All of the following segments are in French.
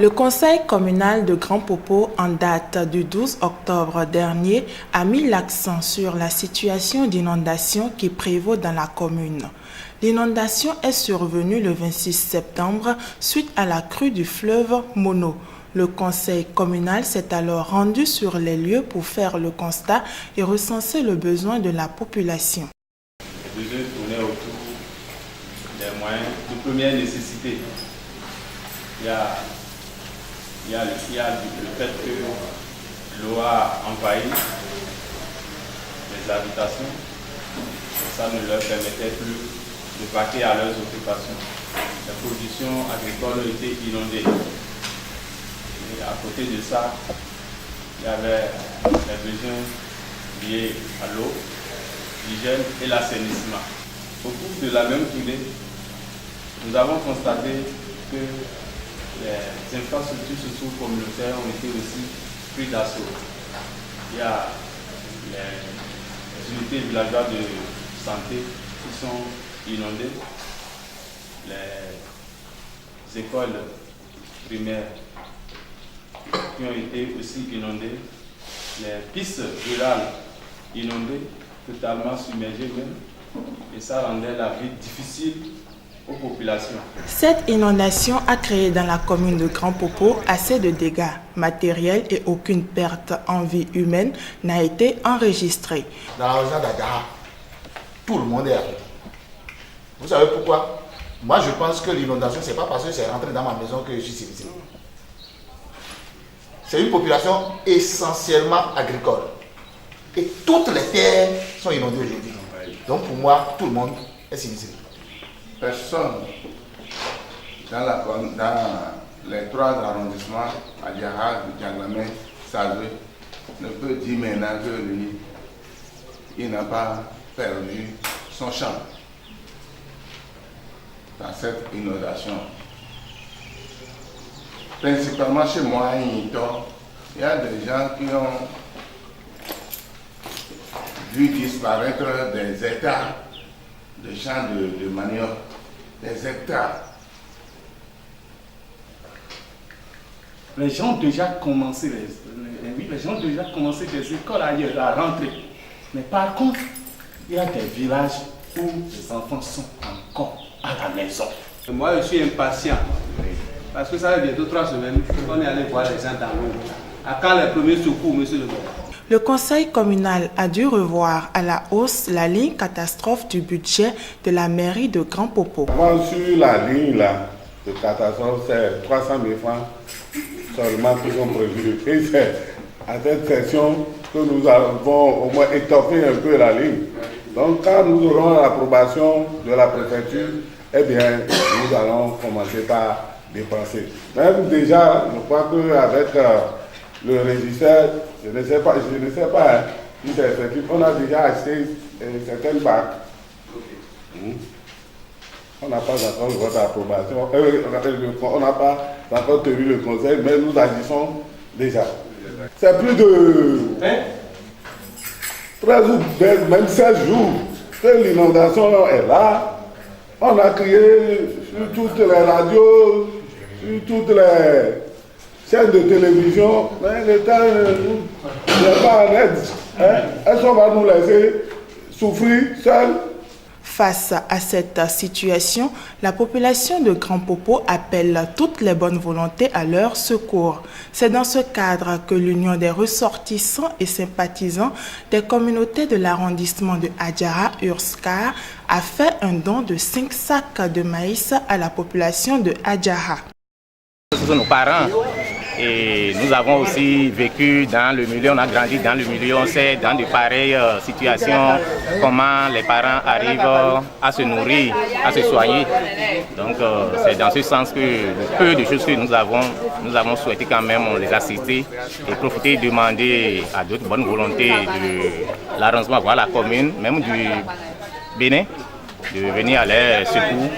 Le conseil communal de Grand Popo, en date du 12 octobre dernier, a mis l'accent sur la situation d'inondation qui prévaut dans la commune. L'inondation est survenue le 26 septembre suite à la crue du fleuve Mono. Le conseil communal s'est alors rendu sur les lieux pour faire le constat et recenser le besoin de la population. Les besoins tournaient autour des moyens de première nécessité. Il y a le fait que l'eau a envahi les habitations. Ça ne leur permettait plus de vaquer à leurs occupations. Les productions agricoles ont été inondées. Et à côté de ça, il y avait les besoins liés à l'eau, l'hygiène et l'assainissement. Au cours de la même tournée, nous avons constaté que les infrastructures socio-communautaires ont été aussi prises d'assaut. Il y a les unités villageoises de santé qui sont inondées, les écoles primaires qui ont été aussi inondées, les pistes rurales inondées, totalement submergées même, et ça rendait la vie difficile aux populations. Cette inondation a créé dans la commune de Grand Popo assez de dégâts matériels et aucune perte en vie humaine n'a été enregistrée. Dans la région d'Adjaha, tout le monde est arrêté. Vous savez pourquoi? Moi je pense que l'inondation, c'est pas parce que c'est rentré dans ma maison que je suis civilisé. C'est une population essentiellement agricole. Et toutes les terres sont inondées aujourd'hui. Donc pour moi, tout le monde est civilisé. Personne dans les trois arrondissements, Adjaha, Djanglamé, Salvé, ne peut dire maintenant que lui, il n'a pas perdu son champ dans cette inondation. Principalement chez moi à Nito, il y a des gens qui ont vu disparaître des hectares de champs de manioc, des hectares. Les gens ont déjà commencé, les gens ont déjà commencé des écoles ailleurs à rentrer. Mais par contre, il y a des villages où les enfants sont encore à la maison. Moi, je suis impatient. Parce que ça fait bientôt 3 semaines qu'on est allé voir les gens dans l'eau. À quand les premiers secours, monsieur le maire? Le conseil communal a dû revoir à la hausse la ligne catastrophe du budget de la mairie de Grand Popo. Sur la ligne là, de catastrophe, c'est 300 000 francs seulement qui sont prévus. Et c'est à cette session que nous avons au moins étoffé un peu la ligne. Donc quand nous aurons l'approbation de la préfecture, eh bien, nous allons commencer par dépenser. Même déjà, je crois qu'avec le régisseur, je ne sais pas hein, si c'est effectif, on a déjà acheté certaines bacs. On n'a pas encore votre approbation, on n'a pas encore tenu le conseil, mais nous agissons déjà. C'est plus de 13 ou même 16 jours que l'inondation est là. On a crié sur toutes les radios, sur toutes les chaînes de télévision, mais l'État n'est pas en aide. Est-ce qu'on va nous laisser souffrir seuls? Face à cette situation, la population de Grand Popo appelle toutes les bonnes volontés à leur secours. C'est dans ce cadre que l'Union des ressortissants et sympathisants des communautés de l'arrondissement de Adjaha Urskar a fait un don de 5 sacs de maïs à la population de Adjaha. Ce sont nos parents. Et nous avons aussi vécu dans le milieu, on a grandi dans le milieu, on sait dans de pareilles situations comment les parents arrivent à se nourrir, à se soigner. Donc c'est dans ce sens que le peu de choses que nous avons souhaité quand même les assister et profiter et demander à d'autres bonnes volontés de l'arrondissement, voire la commune, même du Bénin, de venir à leur secours.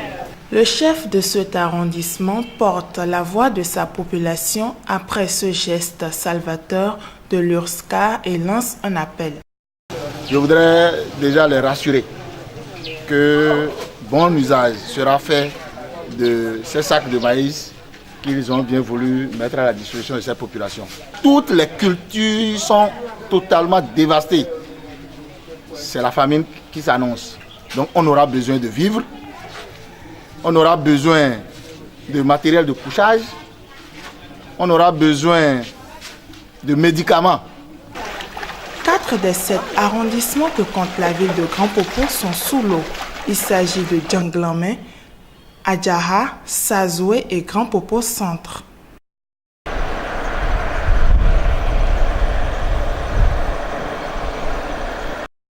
Le chef de cet arrondissement porte la voix de sa population après ce geste salvateur de l'Urskar et lance un appel. Je voudrais déjà les rassurer que bon usage sera fait de ces sacs de maïs qu'ils ont bien voulu mettre à la disposition de cette population. Toutes les cultures sont totalement dévastées. C'est la famine qui s'annonce. Donc on aura besoin de vivres, on aura besoin de matériel de couchage, on aura besoin de médicaments. 4 des 7 arrondissements que compte la ville de Grand Popo sont sous l'eau. Il s'agit de Djanglamé, Adjaha, Sazoué et Grand Popo Centre.